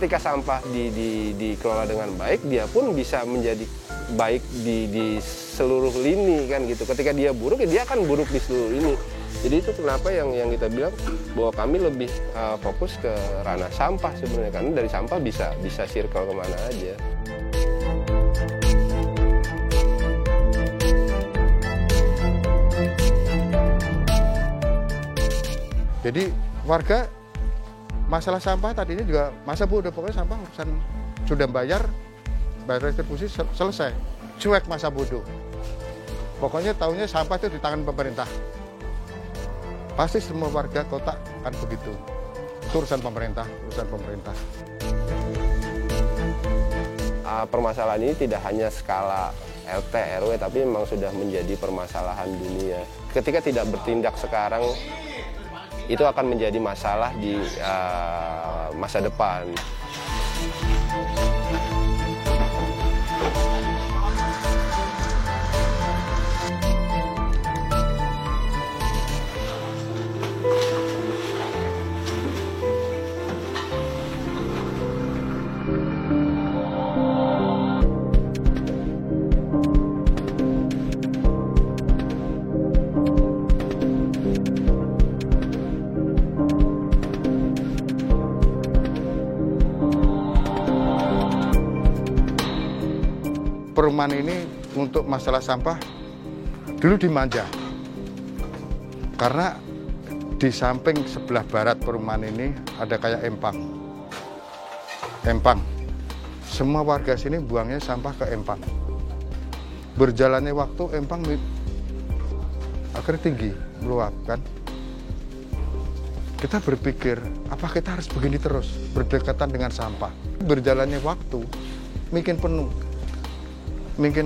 ketika sampah dikelola dengan baik, dia pun bisa menjadi baik di seluruh lini kan gitu. Ketika dia buruk, ya dia akan buruk di seluruh lini. Jadi itu kenapa yang kita bilang bahwa kami lebih fokus ke ranah sampah sebenarnya, karena dari sampah bisa circle kemana aja. Jadi warga masalah sampah tadinya juga masa Bu udah pokoknya sampah urusan sudah bayar retribusi selesai, cuek masa bodoh. Pokoknya tahunya sampah itu di tangan pemerintah. Pasti semua warga kota kan begitu. Itu urusan pemerintah, urusan pemerintah. Permasalahan ini tidak hanya skala RT, RW, tapi memang sudah menjadi permasalahan dunia. Ketika tidak bertindak sekarang, itu akan menjadi masalah di masa depan. Perumahan ini untuk masalah sampah dulu dimanja. Karena di samping sebelah barat perumahan ini ada kayak empang. Empang. Semua warga sini buangnya sampah ke empang. Berjalannya waktu empang akhirnya tinggi, meluap kan. Kita berpikir, apa kita harus begini terus, berdekatan dengan sampah. Berjalannya waktu, makin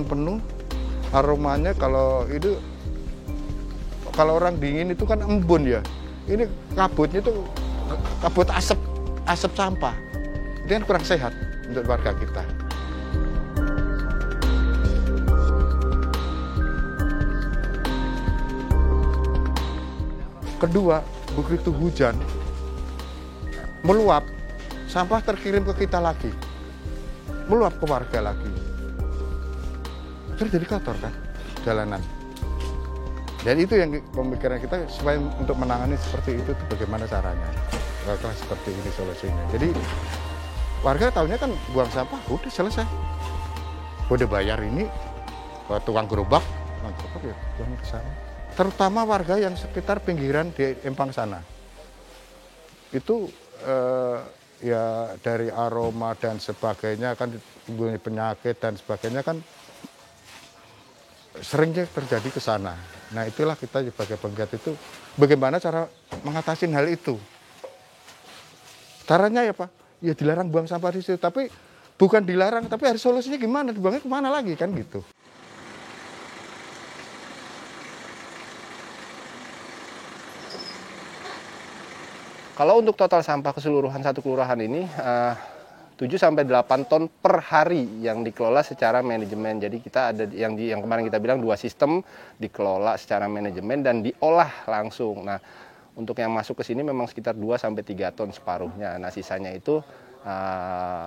penuh, aromanya kalau orang dingin itu kan embun ya. Ini kabutnya itu kabut asap sampah. Itu kan kurang sehat untuk warga kita. Kedua, begitu hujan meluap, sampah terkirim ke kita lagi, meluap ke warga lagi. Terus jadi kotor kan jalanan. Dan itu yang pemikiran kita supaya untuk menangani seperti itu bagaimana caranya. Kalau seperti ini solusinya. Jadi warga tahunya kan buang sampah udah selesai. Udah bayar ini ke tukang gerobak ya buang ke sana. Terutama warga yang sekitar pinggiran di Empang sana. Itu ya dari aroma dan sebagainya kan timbulnya penyakit dan sebagainya kan seringnya terjadi ke sana. Nah itulah kita sebagai penggiat itu bagaimana cara mengatasi hal itu. Caranya ya Pak, ya dilarang buang sampah di situ. Tapi bukan dilarang, tapi harus solusinya gimana, dibuangnya kemana lagi kan gitu. Kalau untuk total sampah keseluruhan satu kelurahan ini 7-8 ton per hari yang dikelola secara manajemen. Jadi kita ada yang kemarin kita bilang 2 sistem dikelola secara manajemen dan diolah langsung. Nah, untuk yang masuk ke sini memang sekitar 2-3 ton separuhnya. Nah, sisanya itu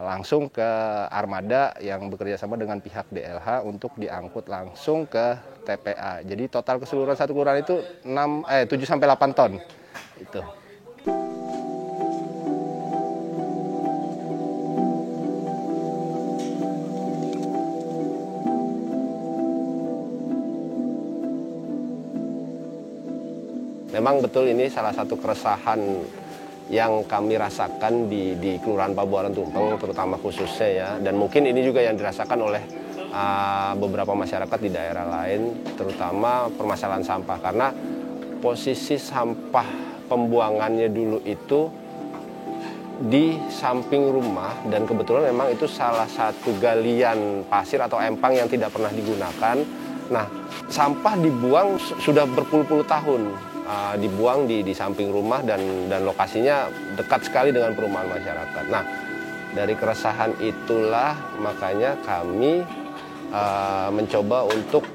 langsung ke armada yang bekerja sama dengan pihak DLH untuk diangkut langsung ke TPA. Jadi total keseluruhan satu kelurahan itu 7-8 ton. Itu. Memang betul ini salah satu keresahan yang kami rasakan di Kelurahan Pabuaran Tumpeng, terutama khususnya ya. Dan mungkin ini juga yang dirasakan oleh beberapa masyarakat di daerah lain, terutama permasalahan sampah. Karena posisi sampah pembuangannya dulu itu di samping rumah, dan kebetulan memang itu salah satu galian pasir atau empang yang tidak pernah digunakan. Nah, sampah dibuang sudah berpuluh-puluh tahun. Dibuang di samping rumah dan lokasinya dekat sekali dengan perumahan masyarakat. Nah, dari keresahan itulah makanya kami mencoba untuk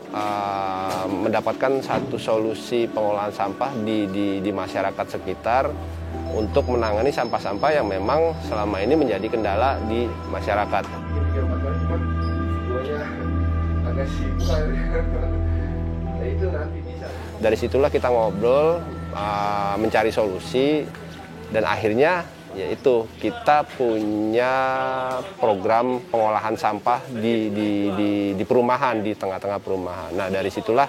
mendapatkan satu solusi pengolahan sampah di masyarakat sekitar untuk menangani sampah-sampah yang memang selama ini menjadi kendala di masyarakat. Dari situlah kita ngobrol, mencari solusi, dan akhirnya yaitu kita punya program pengolahan sampah di perumahan, di tengah-tengah perumahan. Nah, dari situlah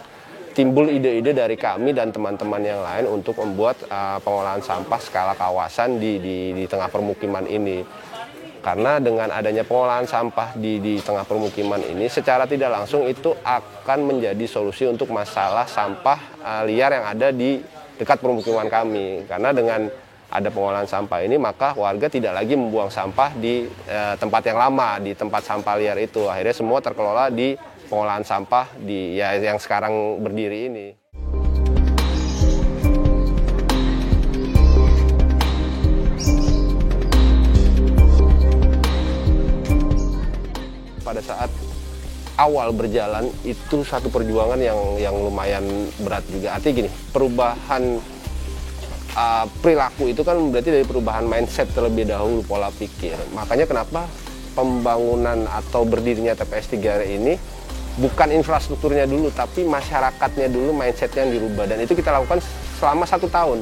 timbul ide-ide dari kami dan teman-teman yang lain untuk membuat pengolahan sampah skala kawasan di tengah permukiman ini. Karena dengan adanya pengolahan sampah di tengah permukiman ini, secara tidak langsung itu akan menjadi solusi untuk masalah sampah liar yang ada di dekat permukiman kami. Karena dengan ada pengolahan sampah ini, maka warga tidak lagi membuang sampah di tempat yang lama, di tempat sampah liar itu. Akhirnya semua terkelola di pengolahan sampah yang sekarang berdiri ini. Pada saat awal berjalan itu satu perjuangan yang lumayan berat juga. Artinya gini, perubahan perilaku itu kan berarti dari perubahan mindset terlebih dahulu, pola pikir. Makanya kenapa pembangunan atau berdirinya TPS 3R ini bukan infrastrukturnya dulu, tapi masyarakatnya dulu, mindsetnya yang dirubah. Dan itu kita lakukan selama 1 tahun.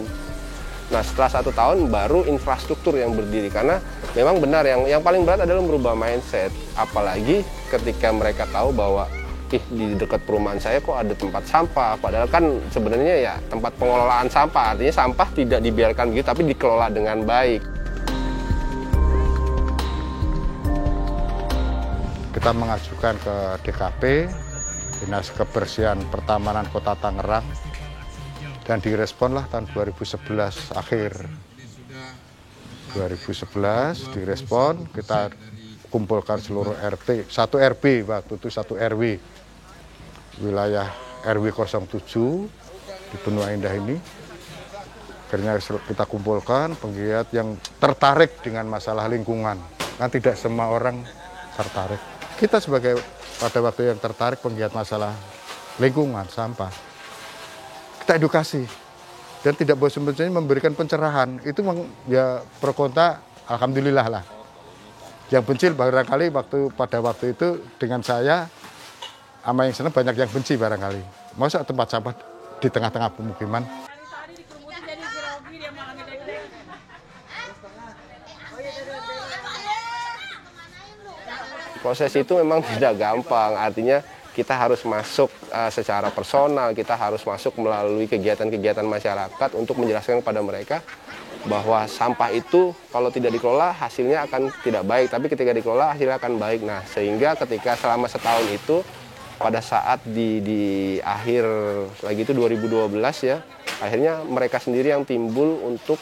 Nah, setelah 1 tahun baru infrastruktur yang berdiri, karena memang benar yang paling berat adalah merubah mindset. Apalagi ketika mereka tahu bahwa di dekat perumahan saya kok ada tempat sampah, padahal kan sebenarnya ya tempat pengelolaan sampah, artinya sampah tidak dibiarkan begitu tapi dikelola dengan baik. Kita mengajukan ke DKP, Dinas Kebersihan Pertamanan Kota Tangerang, dan diresponlah tahun 2011 akhir. 2011 direspon, kita kumpulkan seluruh RT, 1 RB waktu itu 1 RW, wilayah RW 07 di Benua Indah ini. Akhirnya kita kumpulkan penggiat yang tertarik dengan masalah lingkungan. Kan tidak semua orang tertarik. Kita sebagai pada waktu yang tertarik penggiat masalah lingkungan, sampah, kita edukasi dan tidak bosan-bosannya memberikan pencerahan. Itu ya pro kontra, alhamdulillah lah. Yang benci barangkali pada waktu itu dengan saya sama yang senang banyak yang benci barangkali. Masa tempat sampah di tengah-tengah pemukiman. Proses itu memang tidak gampang, artinya kita harus masuk secara personal, kita harus masuk melalui kegiatan-kegiatan masyarakat untuk menjelaskan kepada mereka bahwa sampah itu kalau tidak dikelola hasilnya akan tidak baik, tapi ketika dikelola hasilnya akan baik. Nah, sehingga ketika selama setahun itu, pada saat di akhir lagi itu 2012 ya, akhirnya mereka sendiri yang timbul untuk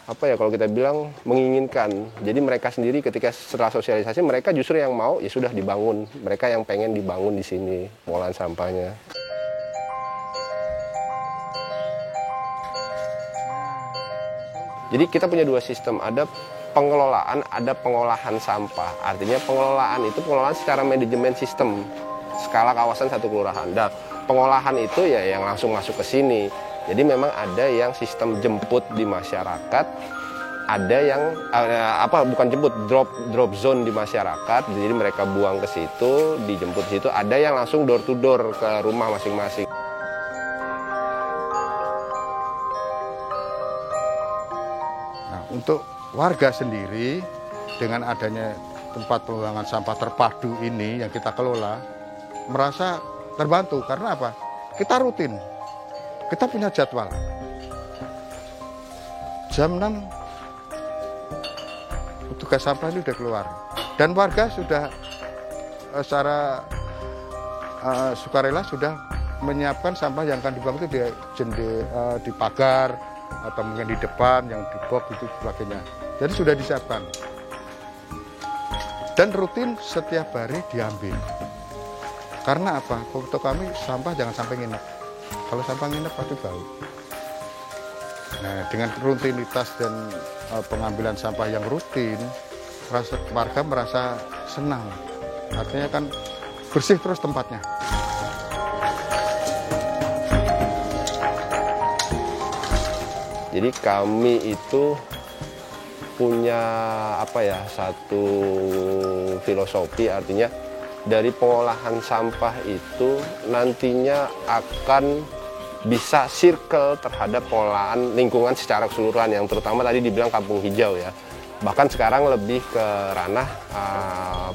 kalau kita bilang menginginkan. Jadi mereka sendiri ketika setelah sosialisasi, mereka justru yang mau ya sudah dibangun. Mereka yang pengen dibangun di sini pengolahan sampahnya. Jadi kita punya 2 sistem, ada pengelolaan, ada pengolahan sampah. Artinya pengelolaan itu pengelolaan secara manajemen sistem, skala kawasan 1 kelurahan. Dan pengolahan itu ya yang langsung masuk ke sini. Jadi memang ada yang sistem jemput di masyarakat, ada yang bukan jemput, drop zone di masyarakat. Jadi mereka buang ke situ, dijemput di situ. Ada yang langsung door to door ke rumah masing-masing. Nah, untuk warga sendiri dengan adanya tempat pembuangan sampah terpadu ini yang kita kelola merasa terbantu karena apa? Kita rutin. Kita punya jadwal. Jam 6 tugas sampah ini sudah keluar. Dan warga sudah secara sukarela sudah menyiapkan sampah yang akan dibuang itu di pagar atau mungkin di depan, yang di box itu sebagainya. Jadi sudah disiapkan. Dan rutin setiap hari diambil. Karena apa? Untuk kami sampah jangan sampai nginep. Kalau sampah nginep pasti bau. Nah, dengan rutinitas dan pengambilan sampah yang rutin, warga merasa senang. Artinya kan bersih terus tempatnya. Jadi kami itu punya satu filosofi, artinya dari pengolahan sampah itu nantinya akan bisa circle terhadap pengolahan lingkungan secara keseluruhan, yang terutama tadi dibilang kampung hijau ya. Bahkan sekarang lebih ke ranah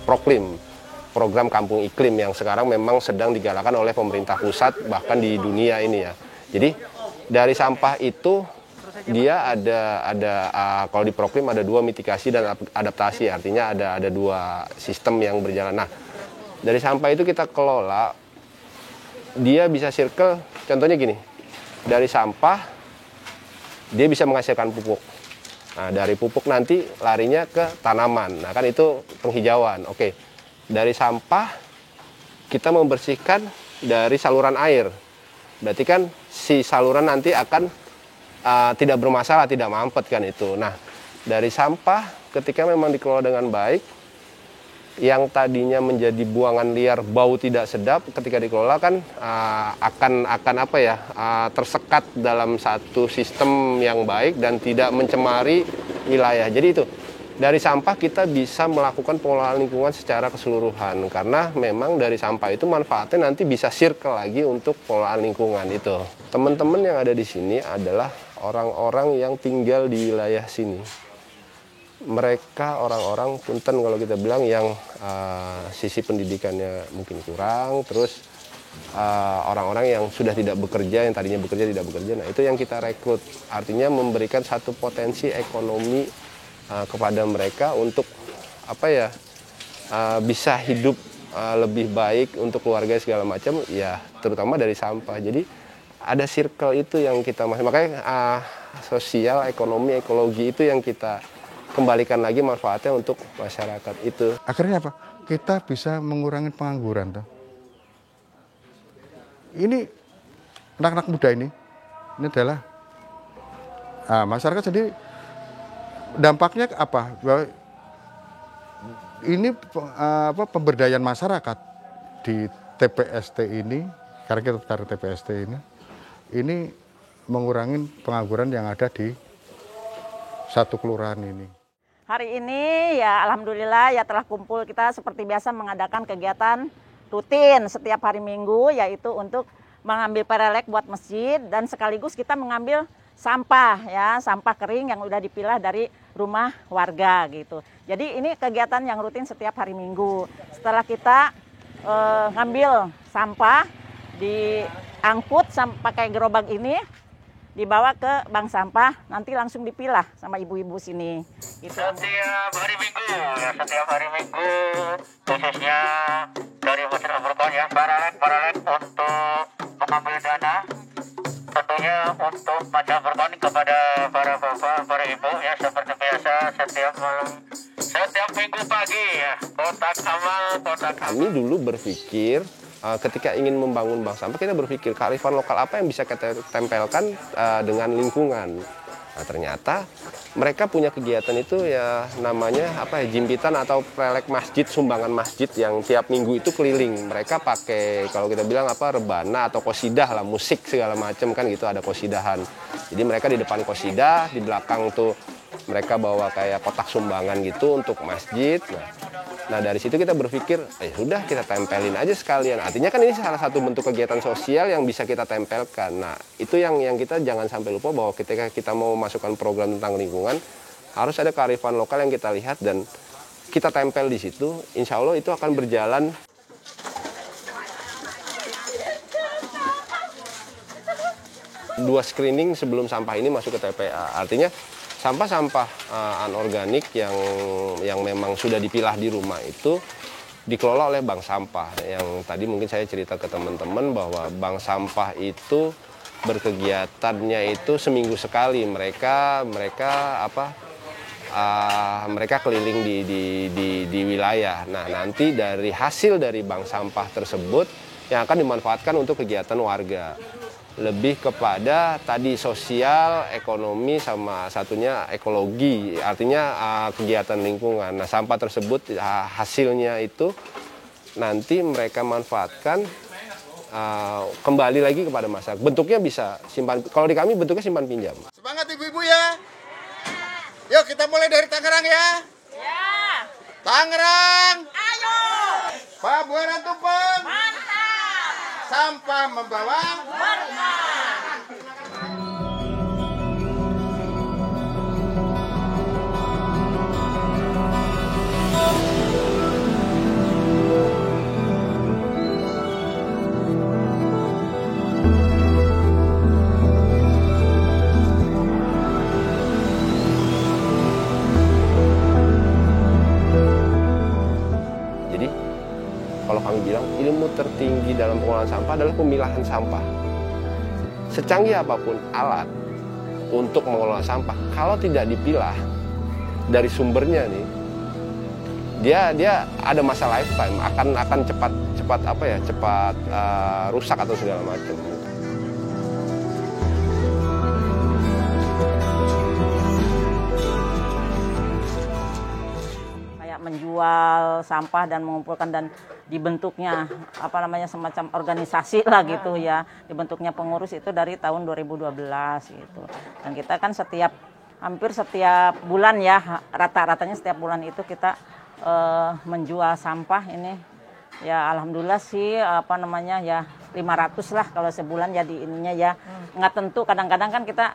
Proklim, program kampung iklim yang sekarang memang sedang digalakan oleh pemerintah pusat bahkan di dunia ini ya. Jadi dari sampah itu dia ada kalau di Proklim ada 2 mitigasi dan adaptasi, artinya ada 2 sistem yang berjalan. Nah, dari sampah itu kita kelola, dia bisa circle, contohnya gini, dari sampah dia bisa menghasilkan pupuk. Nah, dari pupuk nanti larinya ke tanaman, nah kan itu penghijauan. Oke, dari sampah kita membersihkan dari saluran air, berarti kan si saluran nanti akan tidak bermasalah, tidak mampet kan itu. Nah, dari sampah ketika memang dikelola dengan baik, yang tadinya menjadi buangan liar, bau tidak sedap, ketika dikelola kan akan tersekat dalam satu sistem yang baik dan tidak mencemari wilayah. Jadi itu dari sampah kita bisa melakukan pengelolaan lingkungan secara keseluruhan, karena memang dari sampah itu manfaatnya nanti bisa circle lagi untuk pengelolaan lingkungan itu. Teman-teman yang ada di sini adalah orang-orang yang tinggal di wilayah sini. Mereka orang-orang punten kalau kita bilang yang sisi pendidikannya mungkin kurang, terus orang-orang yang sudah tidak bekerja, yang tadinya bekerja tidak bekerja. Nah, itu yang kita rekrut, artinya memberikan satu potensi ekonomi kepada mereka untuk bisa hidup lebih baik untuk keluarga segala macam ya, terutama dari sampah. Jadi ada circle itu yang kita makanya sosial, ekonomi, ekologi itu yang kita kembalikan lagi manfaatnya untuk masyarakat itu. Akhirnya apa? Kita bisa mengurangi pengangguran. Toh. Ini anak-anak muda ini adalah masyarakat sendiri. Dampaknya apa? Bahwa ini pemberdayaan masyarakat di TPST ini, karena kita taruh TPST ini mengurangi pengangguran yang ada di satu kelurahan ini. Hari ini ya alhamdulillah ya telah kumpul, kita seperti biasa mengadakan kegiatan rutin setiap hari Minggu, yaitu untuk mengambil perelek buat masjid dan sekaligus kita mengambil sampah ya, sampah kering yang udah dipilah dari rumah warga gitu. Jadi ini kegiatan yang rutin setiap hari Minggu. Setelah kita ngambil sampah, diangkut pakai gerobak ini, dibawa ke bank sampah, nanti langsung dipilah sama ibu-ibu sini. Gitu. Setiap hari Minggu, khususnya dari Masjid Al-Furqan ya, paralel untuk mengambil dana, tentunya untuk Masjid Al-Furqan kepada para bapak, para ibu ya, seperti biasa setiap minggu pagi ya, kotak amal. Kami dulu berpikir ketika ingin membangun bank sampah, kita berpikir kearifan lokal apa yang bisa kita tempelkan dengan lingkungan. Nah, ternyata mereka punya kegiatan itu ya namanya jimpitan atau prelek masjid, sumbangan masjid yang tiap minggu itu keliling. Mereka pakai kalau kita bilang rebana atau qosidah lah, musik segala macam kan gitu, ada qosidahan. Jadi mereka di depan qosidah, di belakang tuh mereka bawa kayak kotak sumbangan gitu untuk masjid. Nah dari situ kita berpikir, sudah kita tempelin aja sekalian. Artinya kan ini salah satu bentuk kegiatan sosial yang bisa kita tempelkan. Nah itu yang kita jangan sampai lupa, bahwa ketika kita mau masukkan program tentang lingkungan, harus ada kearifan lokal yang kita lihat dan kita tempel di situ. Insya Allah itu akan berjalan. Dua screening sebelum sampah ini masuk ke TPA. Artinya sampah-sampah anorganik yang memang sudah dipilah di rumah itu dikelola oleh bank sampah. Yang tadi mungkin saya cerita ke teman-teman bahwa bank sampah itu berkegiatannya itu seminggu sekali. Mereka keliling di wilayah. Nah nanti dari hasil dari bank sampah tersebut yang akan dimanfaatkan untuk kegiatan warga. Lebih kepada tadi sosial, ekonomi, sama satunya ekologi, artinya kegiatan lingkungan. Nah sampah tersebut hasilnya itu nanti mereka manfaatkan kembali lagi kepada masyarakat. Bentuknya bisa simpan, kalau di kami bentuknya simpan pinjam. Semangat ibu-ibu Yuk kita mulai dari Tangerang ya. Ya. Tangerang. Ayo. Pak Buaran Tumpeng. Mantap. Sampah membawa Berkah. Jadi kalau kami bilang ilmu tertinggi dalam pengolahan sampah adalah pemilahan sampah. Secanggih apapun alat untuk mengolah sampah, kalau tidak dipilah dari sumbernya nih, dia ada masa lifetime, akan cepat rusak atau segala macam. Kayak menjual sampah dan mengumpulkan dan dibentuknya semacam organisasi lah gitu ya, dibentuknya pengurus itu dari tahun 2012 gitu. Dan kita kan hampir setiap bulan ya, rata-ratanya setiap bulan itu kita menjual sampah ini ya, alhamdulillah sih 500 lah kalau sebulan, jadi ininya ya nggak tentu, kadang-kadang kan kita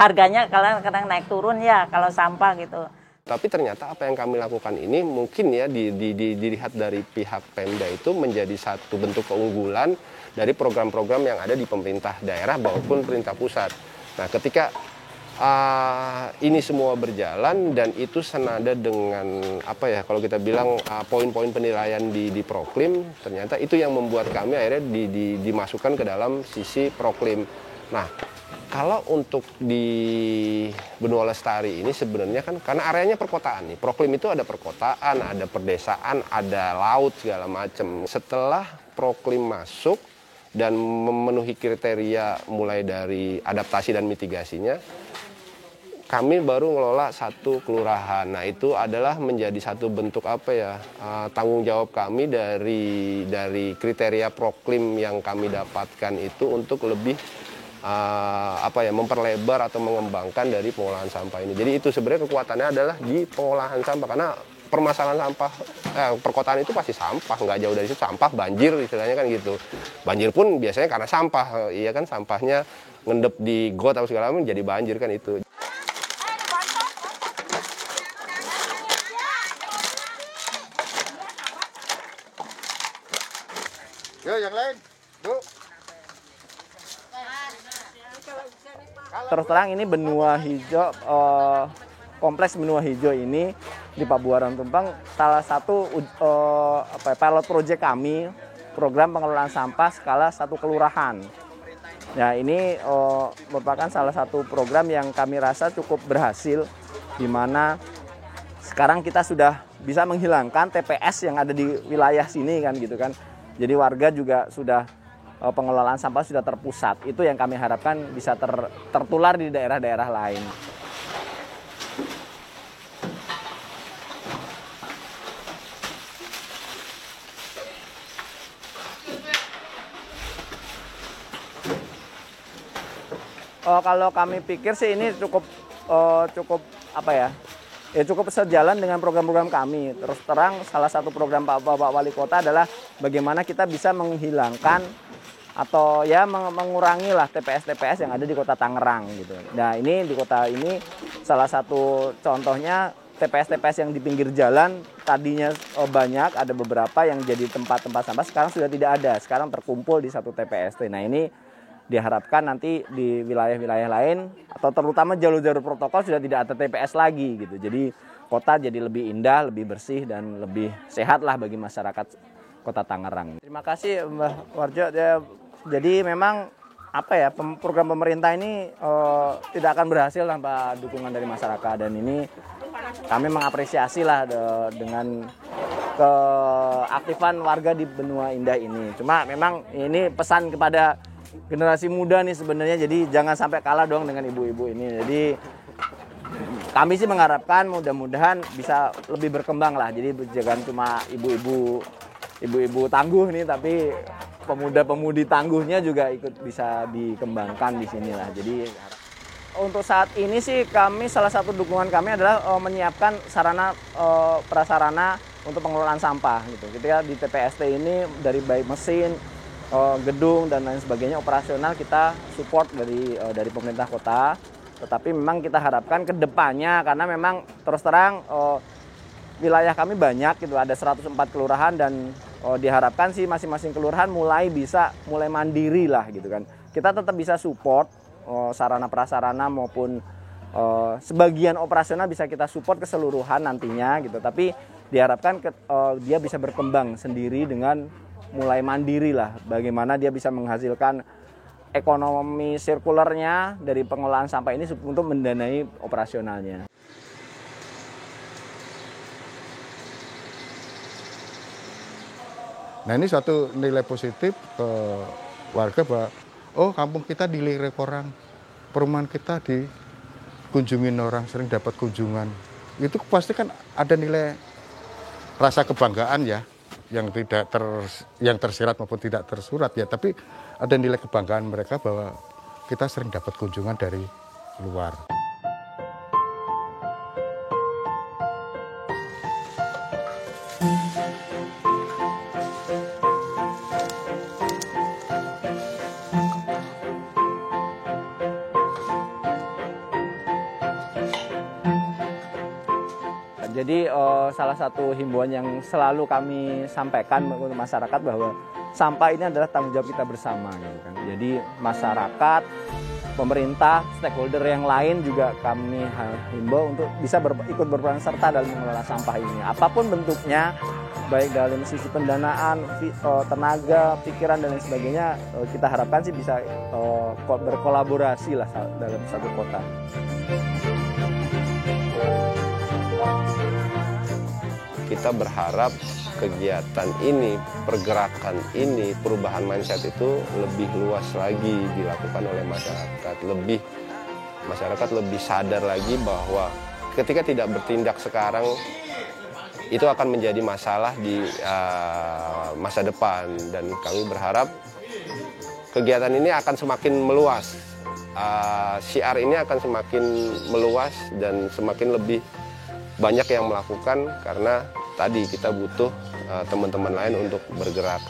harganya kadang-kadang naik turun ya kalau sampah gitu. Tapi ternyata apa yang kami lakukan ini mungkin ya dilihat dari pihak Pemda itu menjadi satu bentuk keunggulan dari program-program yang ada di pemerintah daerah maupun pemerintah pusat. Nah, ketika ini semua berjalan dan itu senada dengan kalau kita bilang poin-poin penilaian di Proklim, ternyata itu yang membuat kami akhirnya dimasukkan ke dalam sisi Proklim. Nah, kalau untuk di Benua Lestari ini sebenarnya kan karena areanya perkotaan nih. Proklim itu ada perkotaan, ada perdesaan, ada laut segala macam. Setelah Proklim masuk dan memenuhi kriteria mulai dari adaptasi dan mitigasinya, kami baru ngelola satu kelurahan. Nah, itu adalah menjadi satu bentuk tanggung jawab kami dari kriteria Proklim yang kami dapatkan itu untuk lebih memperlebar atau mengembangkan dari pengolahan sampah ini. Jadi itu sebenarnya kekuatannya adalah di pengolahan sampah, karena permasalahan sampah perkotaan itu pasti sampah, nggak jauh dari situ sampah, banjir istilahnya kan gitu. Banjir pun biasanya karena sampah, iya kan, sampahnya ngendep di got atau segala macam jadi banjir kan itu. Yuk yang lain, Bu. Terus terang ini benua hijau, kompleks benua hijau ini di Pabuaran Tumpeng salah satu pilot project kami, program pengelolaan sampah skala 1 kelurahan. Nah, ini merupakan salah satu program yang kami rasa cukup berhasil, di mana sekarang kita sudah bisa menghilangkan TPS yang ada di wilayah sini kan gitu kan. Jadi warga juga sudah pengelolaan sampah sudah terpusat. Itu yang kami harapkan bisa tertular di daerah-daerah lain. Kalau kami pikir sih ini cukup cukup sejalan dengan program-program kami. Terus terang salah satu program Pak Wali Kota adalah bagaimana kita bisa menghilangkan atau ya mengurangi lah TPS yang ada di Kota Tangerang gitu. Nah, ini di kota ini salah satu contohnya TPS yang di pinggir jalan tadinya banyak, ada beberapa yang jadi tempat-tempat sampah, sekarang sudah tidak ada. Sekarang terkumpul di satu TPS. Nah, ini diharapkan nanti di wilayah-wilayah lain atau terutama jalur-jalur protokol sudah tidak ada TPS lagi gitu. Jadi kota jadi lebih indah, lebih bersih dan lebih sehat lah bagi masyarakat Kota Tangerang. Terima kasih Mbak Warjo. Jadi memang program pemerintah ini tidak akan berhasil tanpa dukungan dari masyarakat, dan ini kami mengapresiasi lah dengan keaktifan warga di benua indah ini. Cuma memang ini pesan kepada generasi muda nih sebenarnya, jadi jangan sampai kalah dong dengan ibu-ibu ini. Jadi kami sih mengharapkan mudah-mudahan bisa lebih berkembang lah. Jadi jangan cuma ibu-ibu tangguh nih, tapi pemuda-pemudi tangguhnya juga ikut bisa dikembangkan di sini lah. Jadi untuk saat ini sih kami salah satu dukungan kami adalah menyiapkan sarana prasarana untuk pengelolaan sampah gitu. Ketika di TPST ini dari baik mesin, gedung dan lain sebagainya operasional kita support dari pemerintah kota. Tetapi memang kita harapkan ke depannya karena memang terus terang wilayah kami banyak gitu, ada 104 kelurahan dan diharapkan sih masing-masing kelurahan mulai mandiri lah gitu kan. Kita tetap bisa support sarana prasarana maupun sebagian operasional bisa kita support keseluruhan nantinya gitu. Tapi diharapkan dia bisa berkembang sendiri dengan mulai mandiri lah. Bagaimana dia bisa menghasilkan ekonomi sirkulernya dari pengelolaan sampah ini untuk mendanai operasionalnya. Nah ini suatu nilai positif ke warga bahwa oh kampung kita dilirik orang, perumahan kita dikunjungin orang, sering dapat kunjungan. Itu pasti kan ada nilai rasa kebanggaan ya, yang tersirat maupun tidak tersurat ya. Tapi ada nilai kebanggaan mereka bahwa kita sering dapat kunjungan dari luar. Jadi salah satu himbauan yang selalu kami sampaikan untuk masyarakat bahwa sampah ini adalah tanggung jawab kita bersama gitu kan. Jadi masyarakat, pemerintah, stakeholder yang lain juga kami himbau untuk bisa ikut berperan serta dalam mengelola sampah ini. Apapun bentuknya, baik dalam sisi pendanaan, tenaga, pikiran dan lain sebagainya, kita harapkan sih bisa berkolaborasi lah dalam satu kota. Kita berharap kegiatan ini, pergerakan ini, perubahan mindset itu lebih luas lagi dilakukan oleh masyarakat. Masyarakat lebih sadar lagi bahwa ketika tidak bertindak sekarang, itu akan menjadi masalah di masa depan. Dan kami berharap kegiatan ini akan semakin meluas. Syiar ini akan semakin meluas dan semakin lebih banyak yang melakukan karena tadi kita butuh teman-teman lain untuk bergerak.